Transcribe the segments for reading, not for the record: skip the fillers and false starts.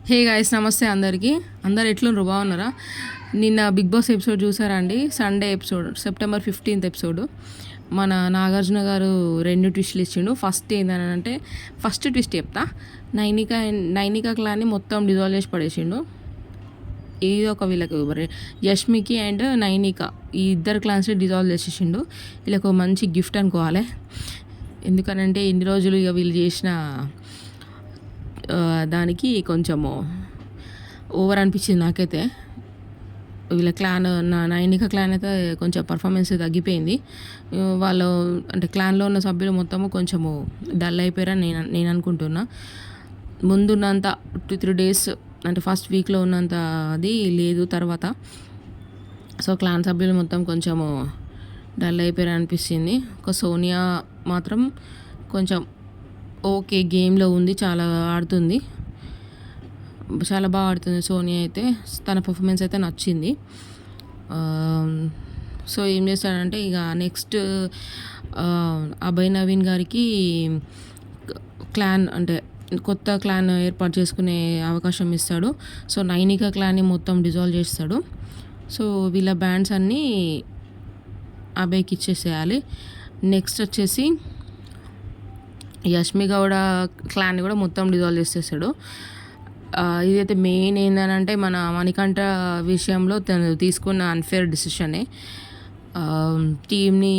Hey guys, నమస్తే అందరికీ. అందరు ఎట్లున్నారు, బాగున్నారా? నిన్న బిగ్ బాస్ ఎపిసోడ్ చూసారా అండి? Sunday episode, September 15th episode. మన నాగార్జున గారు 2 ట్విస్టులు ఇచ్చిండు. ఫస్ట్ ఏంటంటే, ఫస్ట్ ట్విస్ట్ చెప్తా. నైనికా క్లాన్ని మొత్తం డిజాల్వ్ చేసి పడేసిండు. ఏదో ఒక వీళ్ళకి యష్మికి అండ్ నైనిక ఈ ఇద్దరు క్లాన్స్ని డిజాల్వ్ చేసేసిండు. వీళ్ళకి మంచి గిఫ్ట్ అనుకోవాలి. ఎందుకనంటే ఇన్ని రోజులు ఇక వీళ్ళు చేసిన దానికి కొంచెము ఓవర్ అనిపించింది నాకైతే. వీళ్ళ క్లాన్, నైనిక క్లాన్ అయితే కొంచెం పర్ఫార్మెన్స్ తగ్గిపోయింది. వాళ్ళు అంటే క్లాన్లో ఉన్న సభ్యులు మొత్తము కొంచెము డల్ అయిపోయారని నేను అనుకుంటున్నా. ముందున్నంత 2-3 days అంటే ఫస్ట్ వీక్లో ఉన్నంత అది లేదు తర్వాత. సో క్లాన్ సభ్యులు మొత్తం కొంచెము డల్ అయిపోయారు అనిపిస్తుంది. ఒక సోనియా మాత్రం కొంచెం ఓకే గేమ్లో ఉంది, చాలా ఆడుతుంది, చాలా బాగా ఆడుతుంది సోనియా అయితే. తన పర్ఫార్మెన్స్ అయితే నచ్చింది. సో ఏం చేస్తాడంటే ఇక నెక్స్ట్ అభయ్ నవీన్ గారికి క్లాన్ అంటే కొత్త క్లాన్ ఏర్పాటు చేసుకునే అవకాశం ఇస్తాడు. సో నైనికా క్లాన్ని మొత్తం డిజాల్వ్ చేస్తాడు. సో వీళ్ళ బ్యాండ్స్ అన్నీ అభయ్కి ఇచ్చేసేయాలి. నెక్స్ట్ వచ్చేసి యష్మి గౌడ క్లాన్ కూడా మొత్తం డిజాల్వ్ చేసేసాడు. ఇదైతే మెయిన్ ఏంటంటే మన మణికంఠ విషయంలో తను తీసుకున్న అన్ఫేర్ డిసిషనే. టీమ్ని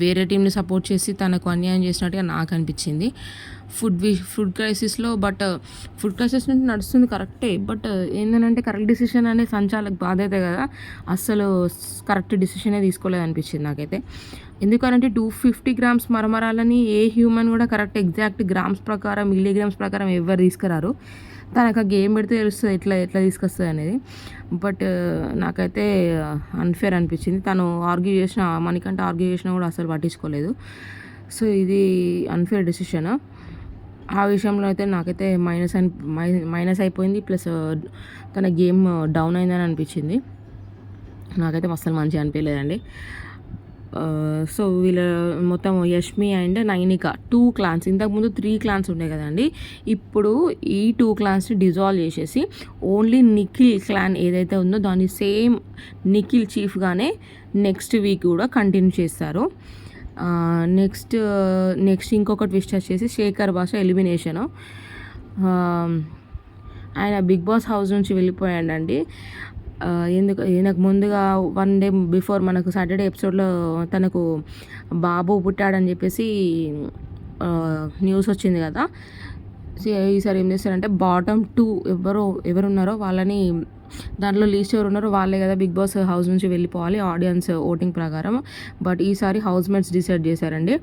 వేరే టీంని సపోర్ట్ చేసి తనకు అన్యాయం చేసినట్టుగా నాకు అనిపించింది. ఫుడ్ క్రైసిస్లో ఫుడ్ క్రైసిస్ నుంచి నడుస్తుంది కరెక్టే. బట్ ఏంటంటే కరెక్ట్ డిసిషన్ అనేది సంచాలక బాధ్యత కదా. అస్సలు కరెక్ట్ డిసిషనే తీసుకోలేదు అనిపించింది నాకైతే. ఎందుకంటే 250 grams మరమరాలని ఏ హ్యూమన్ కూడా కరెక్ట్ ఎగ్జాక్ట్ గ్రామ్స్ ప్రకారం, మిల్లీగ్రామ్స్ ప్రకారం ఎవరు తీసుకురారు. తనకు ఆ గేమ్ పెడితే తెలుస్తుంది ఎట్లా తీసుకొస్తుంది అనేది. బట్ నాకైతే అన్ఫేర్ అనిపించింది. తను మణికంఠ ఆర్గ్యూ చేసినా కూడా అసలు పట్టించుకోలేదు. సో ఇది అన్ఫేర్ డెసిషన్. ఆ విషయంలో అయితే నాకైతే మైనస్ అయిపోయింది. ప్లస్ తన గేమ్ డౌన్ అయిందని అనిపించింది. నాకైతే అసలు మంచిగా అనిపించలేదండి. సో వీళ్ళ మొత్తం యష్మి అండ్ నైనిక 2 clans, ఇంతకుముందు 3 clans ఉండే కదండి. ఇప్పుడు ఈ 2 clansని డిజాల్వ్ చేసేసి ఓన్లీ నిఖిల్ క్లాన్ ఏదైతే ఉందో దాన్ని సేమ్ నిఖిల్ చీఫ్గానే నెక్స్ట్ వీక్ కూడా కంటిన్యూ చేస్తారు. నెక్స్ట్ ఇంకొక ట్విస్ట్ వచ్చేసి శేఖర్ భాష ఎలిమినేషను. ఆయన బిగ్ బాస్ హౌస్ నుంచి వెళ్ళిపోయాడండి. ఈయనకు ముందుగా 1 day బిఫోర్ మనకు సాటర్డే ఎపిసోడ్లో తనకు బాబు పుట్టాడని చెప్పేసి న్యూస్ వచ్చింది కదా. ఈసారి ఏం చేస్తారంటే బాటమ్ 2 ఎవరున్నారో వాళ్ళని, దాంట్లో లీస్ట్ ఎవరు ఉన్నారో వాళ్ళే కదా బిగ్ బాస్ హౌస్ నుంచి వెళ్ళిపోవాలి ఆడియన్స్ ఓటింగ్ ప్రకారం. బట్ ఈసారి హౌస్ మేట్స్ డిసైడ్ చేశారండి.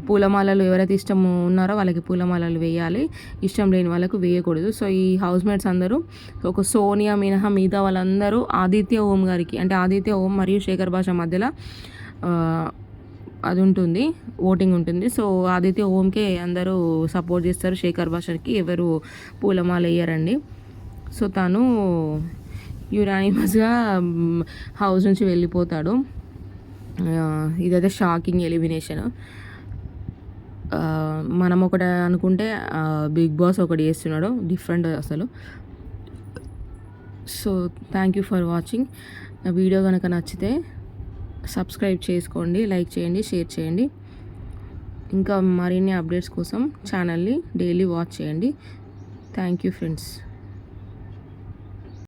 పూలమాలలు ఎవరైతే ఇష్టం ఉన్నారో వాళ్ళకి పూలమాలలు వేయాలి, ఇష్టం లేని వాళ్ళకు వేయకూడదు. సో ఈ హౌస్ మేట్స్ అందరూ ఒక సోనియా మినహా మిగతా వాళ్ళందరూ ఆదిత్య ఓం గారికి, అంటే ఆదిత్య ఓం మరియు శేఖర్ భాష మధ్యలో అది ఉంటుంది, ఓటింగ్ ఉంటుంది. సో ఆదిత్య ఓంకే అందరూ సపోర్ట్ చేస్తారు, శేఖర్ భాషకి ఎవరు పూలమాల వేయరండి. సో తను యునానిమస్గా హౌస్ నుంచి వెళ్ళిపోతాడు. ఇదైతే షాకింగ్ ఎలిమినేషన్. మనం ఒకటి అనుకుంటే బిగ్ బాస్ ఒకటి చేస్తున్నాడు డిఫరెంట్ అసలు. So thank you for watching. నా వీడియో కనుక నచ్చితే సబ్స్క్రైబ్ చేసుకోండి, లైక్ చేయండి, షేర్ చేయండి. ఇంకా మరిన్ని అప్డేట్స్ కోసం ఛానల్ని డైలీ వాచ్ చేయండి. Thank you friends.